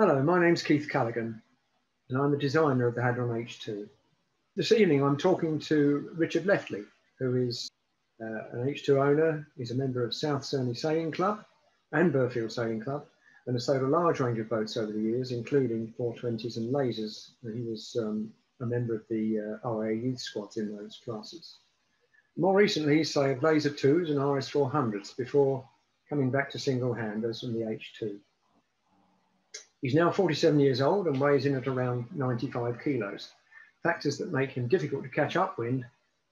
Hello, my name's Keith Callaghan, and I'm the designer of the Hadron H2. This evening, I'm talking to Richard Leftley, who is an H2 owner. He's a member of South Cerney Sailing Club and Burfield Sailing Club, and has sailed a large range of boats over the years, including 420s and lasers. And he was a member of the RA youth squads in those classes. More recently, he sailed Laser 2s and RS 400s before coming back to single-handers and the H2. He's now 47 years old and weighs in at around 95 kilos, factors that make him difficult to catch upwind,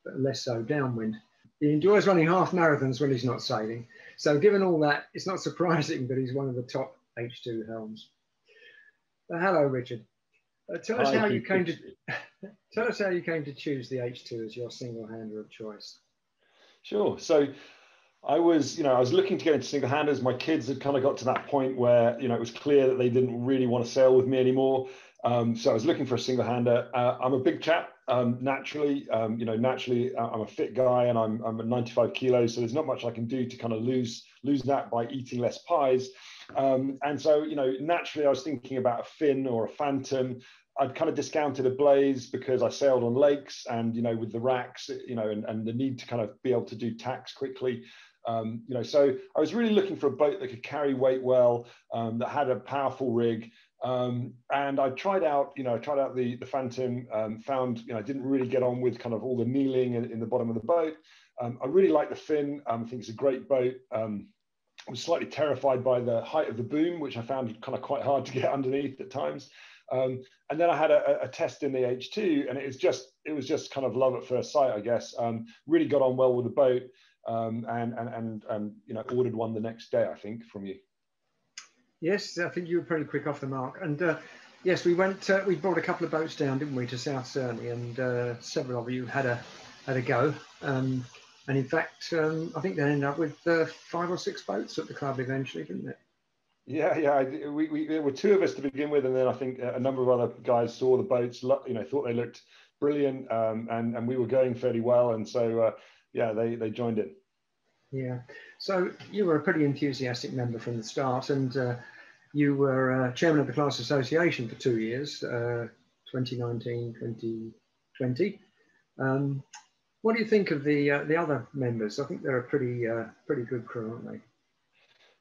but less so downwind. He enjoys running half marathons when he's not sailing. So given all that, it's not surprising that he's one of the top H2 helms. Hello, Richard. Tell us how you came to choose the H2 as your single-hander of choice. Sure. So I was looking to get into single-handers. My kids had kind of got to that point where, it was clear that they didn't really want to sail with me anymore. So I was looking for a single-hander. I'm a big chap, naturally. I'm a fit guy, and I'm at 95 kilos. So there's not much I can do to kind of lose that by eating less pies. And so, naturally, I was thinking about a fin or a phantom. I'd kind of discounted a blaze because I sailed on lakes, and with the racks, and the need to kind of be able to do tacks quickly. So I was really looking for a boat that could carry weight well, that had a powerful rig. And I tried out the Phantom, found, I didn't really get on with kind of all the kneeling in the bottom of the boat. I really like the fin. I think it's a great boat. I was slightly terrified by the height of the boom, which I found kind of quite hard to get underneath at times. And then I had a test in the H2, and it was just kind of love at first sight, I guess. Really got on well with the boat, and ordered one the next day, I think, from you. Yes, I think you were pretty quick off the mark. And yes, we brought a couple of boats down, didn't we, to South Cerney, and several of you had a go. And in fact, I think they ended up with 5 or 6 boats at the club eventually, didn't it? Yeah. There were 2 of us to begin with, and then I think a number of other guys saw the boats, thought they looked brilliant, and we were going fairly well, and so they joined in. Yeah. So you were a pretty enthusiastic member from the start, and you were chairman of the Class Association for 2 years, 2019, 2020. What do you think of the other members? I think they're a pretty good crew, aren't they?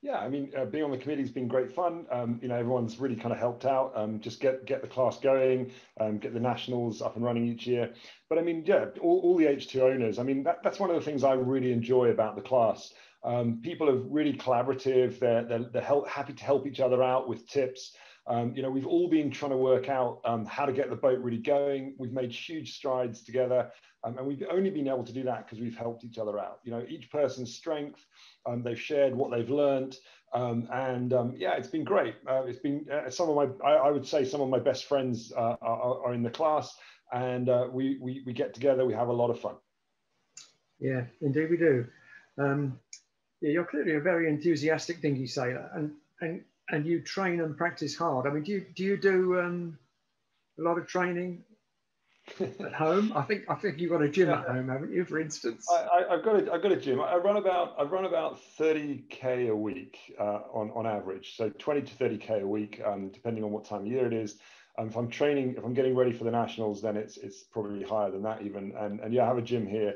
Yeah, I mean, being on the committee has been great fun. Everyone's really kind of helped out, just get the class going, get the nationals up and running each year. But I mean, yeah, all the H2 owners, I mean, that's one of the things I really enjoy about the class. People are really collaborative. They're happy to help each other out with tips. We've all been trying to work out how to get the boat really going. We've made huge strides together, and we've only been able to do that because we've helped each other out. Each person's strength, they've shared what they've learned, yeah, it's been great. It's been I would say some of my best friends are in the class, and we get together, we have a lot of fun. Yeah, indeed we do. Yeah, you're clearly a very enthusiastic dinghy sailor, and you train and practice hard. I mean, do you do a lot of training at home? I think you've got a gym at home, haven't you? For instance, I've got a gym. I run about 30k a week on average. So 20 to 30k a week, depending on what time of year it is. If I'm getting ready for the nationals, then it's probably higher than that even. And yeah, I have a gym here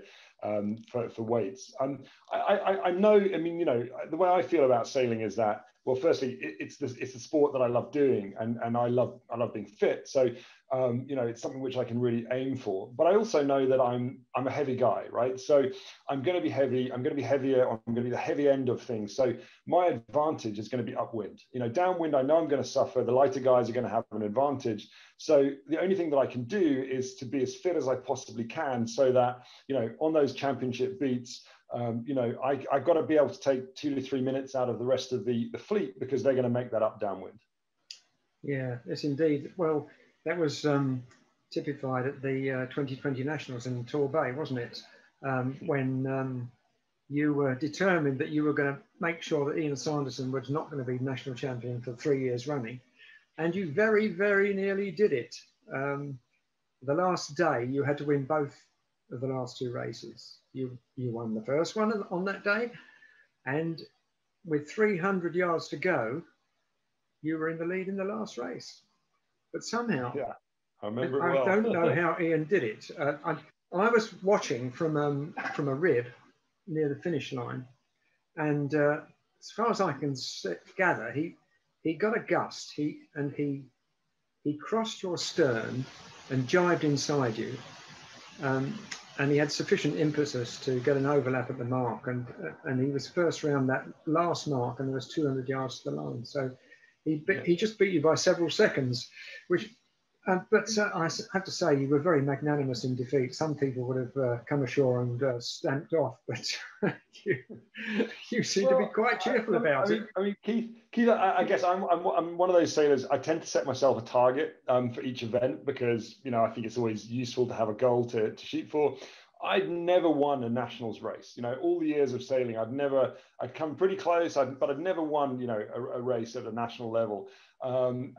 for weights. I know. I mean, the way I feel about sailing is that, well, firstly, it's the sport that I love doing, and I love being fit. So it's something which I can really aim for. But I also know that I'm a heavy guy, right? So I'm going to be heavy. I'm going to be heavier. I'm going to be the heavy end of things. So my advantage is going to be upwind. Downwind, I know I'm going to suffer. The lighter guys are going to have an advantage. So the only thing that I can do is to be as fit as I possibly can, so that on those championship beats, I've got to be able to take 2 to 3 minutes out of the rest of the fleet, because they're going to make that up downwind. Yeah, yes, indeed. Well, that was typified at the 2020 Nationals in Torbay, wasn't it? When you were determined that you were going to make sure that Ian Sanderson was not going to be national champion for 3 years running. And you very, very nearly did it. The last day, you had to win both of the last 2 races. You won the first one on that day, and with 300 yards to go, you were in the lead in the last race. But somehow, Yeah, I remember it I well. don't know how Ian did it. I was watching from a rib near the finish line, and as far as I can gather, he got a gust. He crossed your stern and jibed inside you, and he had sufficient impetus to get an overlap at the mark, and he was first round that last mark, and there was 200 yards to the line. So he just beat you by several seconds, which. But I have to say, you were very magnanimous in defeat. Some people would have come ashore and stamped off, but you seem to be quite cheerful about it. I mean, Keith, I guess I'm one of those sailors. I tend to set myself a target for each event because I think it's always useful to have a goal to shoot for. I'd never won a nationals race. All the years of sailing, I'd come pretty close, but I'd never won, a race at a national level. And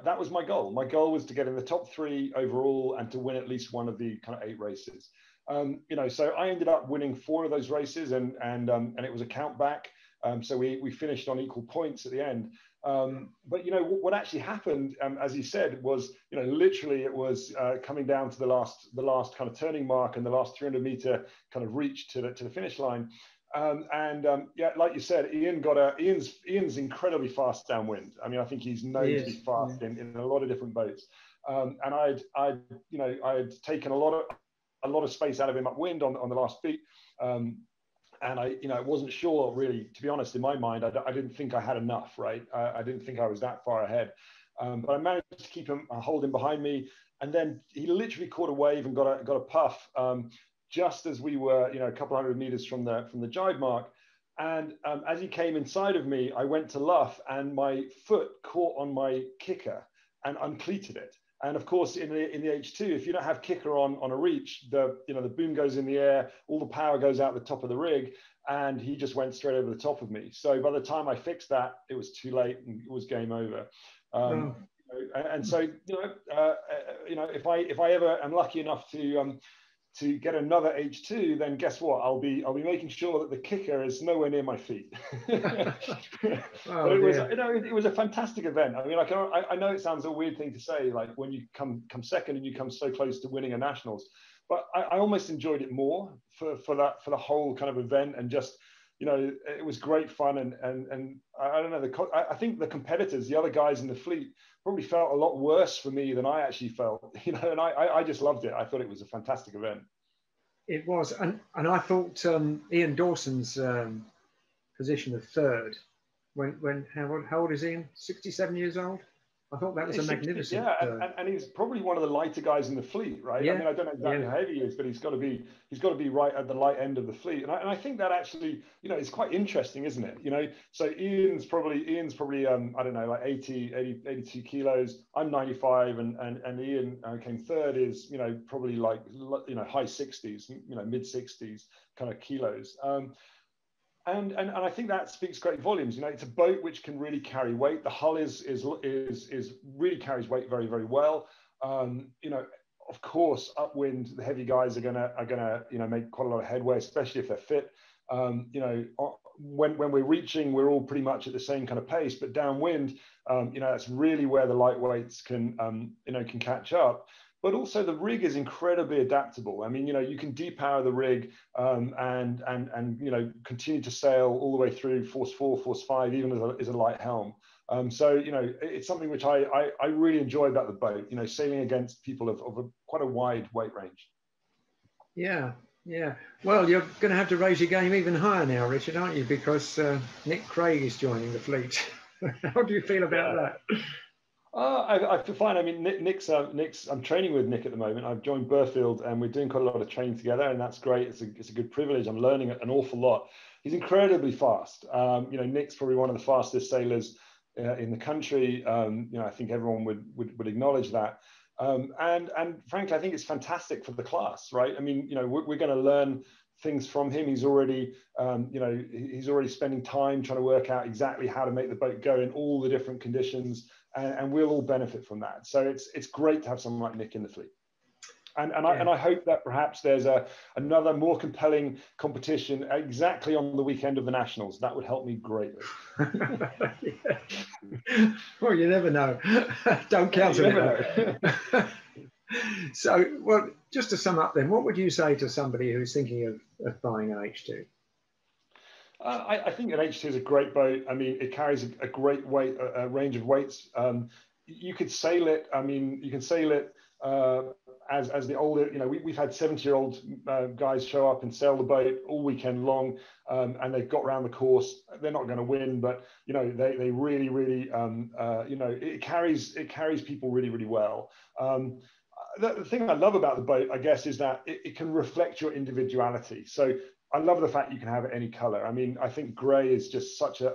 that was my goal. My goal was to get in the top 3 overall and to win at least one of the kind of 8 races. So I ended up winning 4 of those races, and it was a count back. So we finished on equal points at the end. But what actually happened, as he said, was literally it was coming down to the last kind of turning mark and the last 300-meter kind of reach to the finish line. Yeah, like you said, Ian's incredibly fast downwind. I mean, I think he's known to be fast in a lot of different boats. And I'd taken a lot of space out of him upwind on the last beat. And I wasn't sure really, to be honest, in my mind, I didn't think I had enough, right? I didn't think I was that far ahead. But I managed to keep him, hold him behind me. And then he literally caught a wave and got a puff just as we were, a couple hundred meters from the jibe mark. And as he came inside of me, I went to luff and my foot caught on my kicker and uncleated it. And of course, in the H2, if you don't have kicker on a reach, the boom goes in the air, all the power goes out the top of the rig, and he just went straight over the top of me. So by the time I fixed that, it was too late and it was game over. And so if I ever am lucky enough to get another H2, then guess what? I'll be making sure that the kicker is nowhere near my feet. It was a fantastic event. I mean, I know it sounds a weird thing to say, like when you come second and you come so close to winning a nationals, but I almost enjoyed it more for the whole kind of event, and just it was great fun, and I don't know, I think the competitors, the other guys in the fleet, probably felt a lot worse for me than I actually felt, and I just loved it. I thought it was a fantastic event. It was, and I thought Ian Dawson's position of 3rd, when how old is Ian? 67 years old. I thought that was a magnificent. Yeah, and he's probably one of the lighter guys in the fleet, right? Yeah, I mean, I don't know exactly how heavy he is, but he's got to be right at the light end of the fleet. And I think that actually, it's quite interesting, isn't it? So Ian's probably I don't know, like 82 kilos. I'm 95, and Ian came 3rd, is probably like high 60s, mid 60s kind of kilos. And I think that speaks great volumes. It's a boat which can really carry weight. The hull is really carries weight very, very well. Of course, upwind, the heavy guys are gonna make quite a lot of headway, especially if they're fit. When we're reaching, we're all pretty much at the same kind of pace. But downwind, that's really where the lightweights can catch up. But also the rig is incredibly adaptable. I mean, you can depower the rig and continue to sail all the way through force 4, force 5, even as a light helm. So it's something which I really enjoy about the boat. Sailing against people of quite a wide weight range. Yeah. Well, you're going to have to raise your game even higher now, Richard, aren't you? Because Nick Craig is joining the fleet. How do you feel about that? I feel fine. I mean, Nick's. I'm training with Nick at the moment. I've joined Burfield, and we're doing quite a lot of training together, and that's great. It's a good privilege. I'm learning an awful lot. He's incredibly fast. Nick's probably one of the fastest sailors in the country. I think everyone would acknowledge that. And frankly, I think it's fantastic for the class, right? I mean, we're going to learn things from him. He's already, he's already spending time trying to work out exactly how to make the boat go in all the different conditions. And we'll all benefit from that. So it's great to have someone like Nick in the fleet. I hope that perhaps there's another more compelling competition exactly on the weekend of the Nationals. That would help me greatly. Well, you never know. Don't count on it. So, well, just to sum up then, what would you say to somebody who's thinking of buying an H2? I think an H2 is a great boat. I mean, it carries a great weight, a range of weights. You could sail it. I mean, you can sail it as the older, we've had 70-year-old guys show up and sail the boat all weekend long, and they've got around the course. They're not going to win, but they really, really, it carries people really, really well. The thing I love about the boat, I guess, is that it can reflect your individuality. So I love the fact you can have it any color. I mean, I think gray is just such a,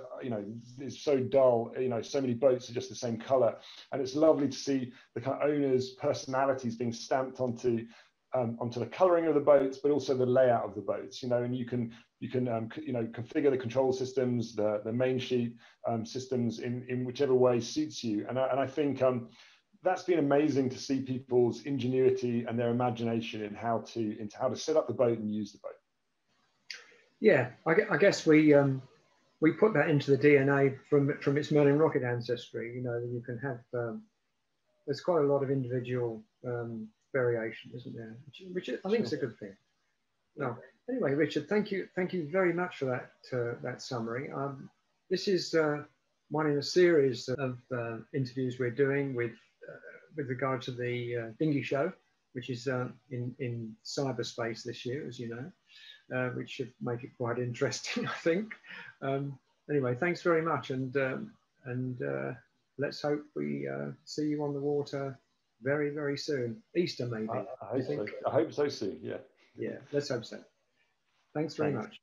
is so dull. So many boats are just the same color, and it's lovely to see the kind of owners' personalities being stamped onto the coloring of the boats, but also the layout of the boats. And you can configure the control systems, the main sheet systems in whichever way suits you. And I think that's been amazing to see people's ingenuity and their imagination in how to set up the boat and use the boat. Yeah, I guess we put that into the DNA from its Merlin rocket ancestry. You can have there's quite a lot of individual variation, isn't there? Which I think is a good thing. No, anyway, Richard, thank you very much for that summary. This is one in a series of interviews we're doing with regard to the dinghy show, which is in cyberspace this year, as you know. Which should make it quite interesting, I think. Anyway, thanks very much, and let's hope we see you on the water very, very soon. Easter, maybe. I hope so soon. Yeah. Yeah, let's hope so. Thanks very much.